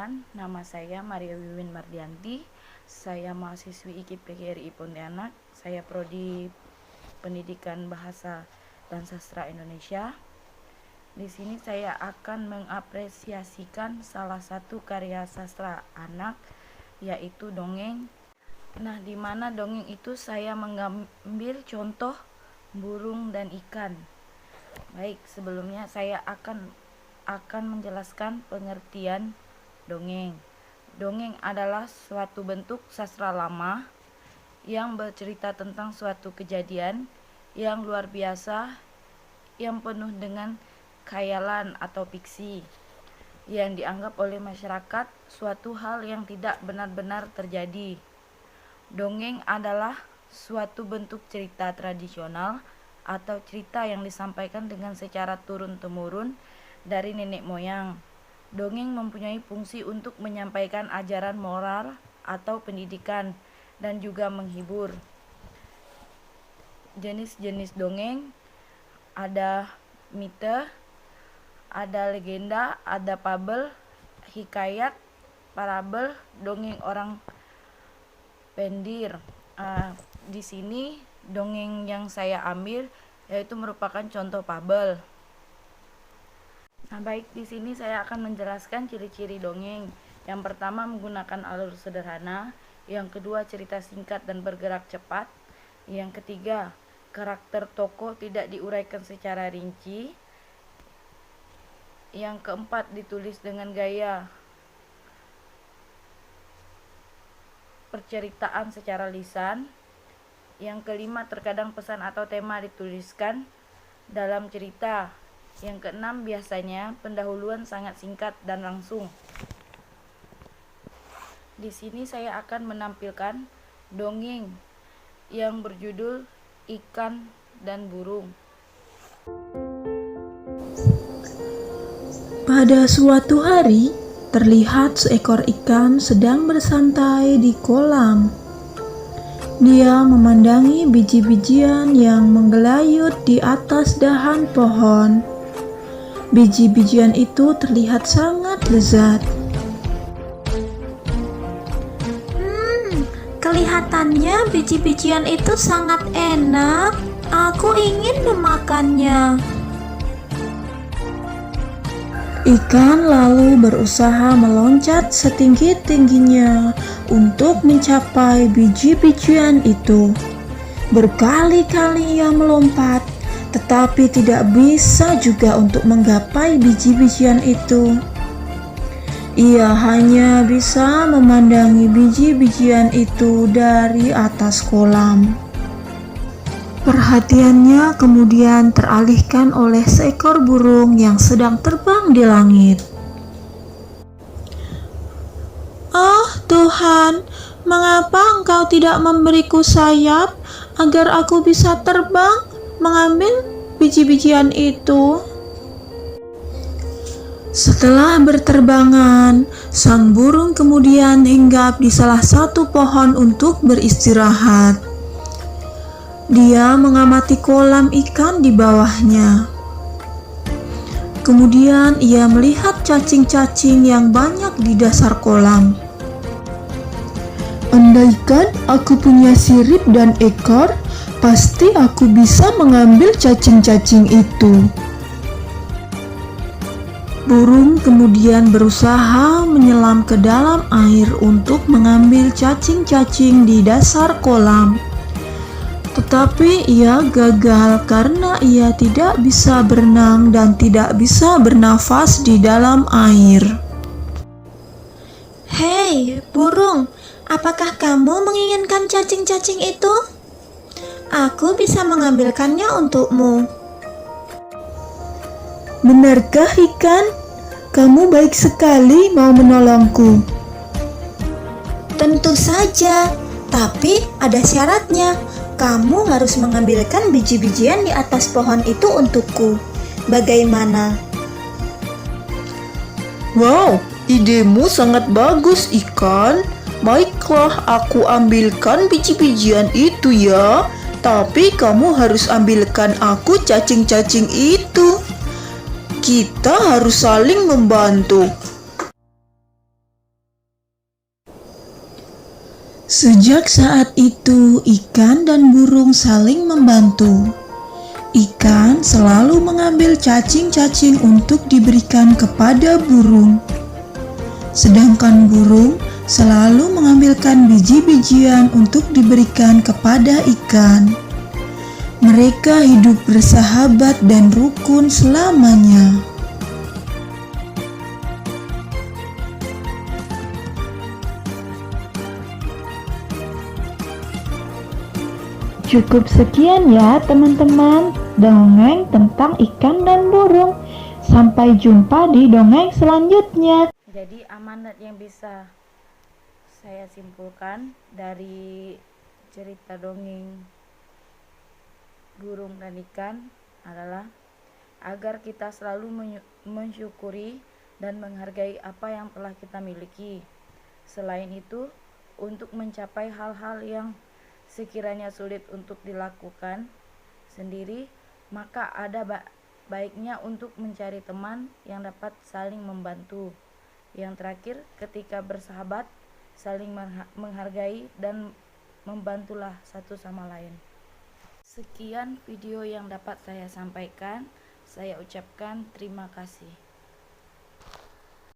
Perkenalkan, nama saya Maria Wiwin Mardianti. Saya mahasiswi IKIP PGRI Pontianak. Saya prodi Pendidikan Bahasa dan Sastra Indonesia. Di sini saya akan mengapresiasikan salah satu karya sastra anak, yaitu dongeng. Nah, di mana dongeng itu saya mengambil contoh burung dan ikan. Baik, sebelumnya saya akan menjelaskan pengertian dongeng. Dongeng adalah suatu bentuk sastra lama yang bercerita tentang suatu kejadian yang luar biasa, yang penuh dengan khayalan atau fiksi, yang dianggap oleh masyarakat suatu hal yang tidak benar-benar terjadi. Dongeng adalah suatu bentuk cerita tradisional atau cerita yang disampaikan dengan secara turun-temurun dari nenek moyang. Dongeng mempunyai fungsi untuk menyampaikan ajaran moral atau pendidikan dan juga menghibur. Jenis-jenis dongeng ada mite, ada legenda, ada fabel, hikayat, parabel, dongeng orang pendir. Di sini dongeng yang saya ambil yaitu merupakan contoh fabel. Nah, baik, di sini saya akan menjelaskan ciri-ciri dongeng. Yang pertama, menggunakan alur sederhana. Yang kedua, cerita singkat dan bergerak cepat. Yang ketiga, karakter tokoh tidak diuraikan secara rinci. Yang keempat, ditulis dengan gaya perceritaan secara lisan. Yang kelima, terkadang pesan atau tema dituliskan dalam cerita. Yang keenam, biasanya pendahuluan sangat singkat dan langsung. Di sini saya akan menampilkan dongeng yang berjudul Ikan dan Burung. Pada suatu hari, terlihat seekor ikan sedang bersantai di kolam. Dia memandangi biji-bijian yang menggelayut di atas dahan pohon. Biji-bijian itu terlihat sangat lezat. Kelihatannya biji-bijian itu sangat enak. Aku ingin memakannya. Ikan lalu berusaha meloncat setinggi-tingginya untuk mencapai biji-bijian itu. Berkali-kali ia melompat, tetapi tidak bisa juga untuk menggapai biji-bijian itu. Ia hanya bisa memandangi biji-bijian itu dari atas kolam. Perhatiannya kemudian teralihkan oleh seekor burung yang sedang terbang di langit. "Oh Tuhan, mengapa Engkau tidak memberiku sayap agar aku bisa terbang mengambil biji-bijian itu?" Setelah berterbangan, sang burung kemudian hinggap di salah satu pohon untuk beristirahat. Dia mengamati kolam ikan di bawahnya. Kemudian ia melihat cacing-cacing yang banyak di dasar kolam. "Andaikan aku punya sirip dan ekor, pasti aku bisa mengambil cacing-cacing itu." Burung kemudian berusaha menyelam ke dalam air untuk mengambil cacing-cacing di dasar kolam. Tetapi ia gagal karena ia tidak bisa berenang dan tidak bisa bernafas di dalam air. Hei, burung, apakah kamu menginginkan cacing-cacing itu? Aku bisa mengambilkannya untukmu. "Benarkah ikan? Kamu baik sekali mau menolongku." Tentu saja, tapi ada syaratnya. Kamu harus mengambilkan biji-bijian di atas pohon itu untukku. Bagaimana? "Wow, idemu sangat bagus, ikan. Baiklah, aku ambilkan biji-bijian itu ya. Tapi kamu harus ambilkan aku cacing-cacing itu. Kita harus saling membantu." Sejak saat itu, ikan dan burung saling membantu. Ikan selalu mengambil cacing-cacing untuk diberikan kepada burung. Sedangkan burung selalu mengambilkan biji-bijian untuk diberikan kepada ikan. Mereka hidup bersahabat dan rukun selamanya. Cukup sekian ya teman-teman, dongeng tentang ikan dan burung. Sampai jumpa di dongeng selanjutnya. Jadi amanat yang bisa saya simpulkan dari cerita dongeng burung dan ikan adalah agar kita selalu mensyukuri dan menghargai apa yang telah kita miliki. Selain itu, untuk mencapai hal-hal yang sekiranya sulit untuk dilakukan sendiri, maka ada baiknya untuk mencari teman yang dapat saling membantu. Yang terakhir, ketika bersahabat, saling menghargai dan membantulah satu sama lain. Sekian video yang dapat saya sampaikan. Saya ucapkan terima kasih.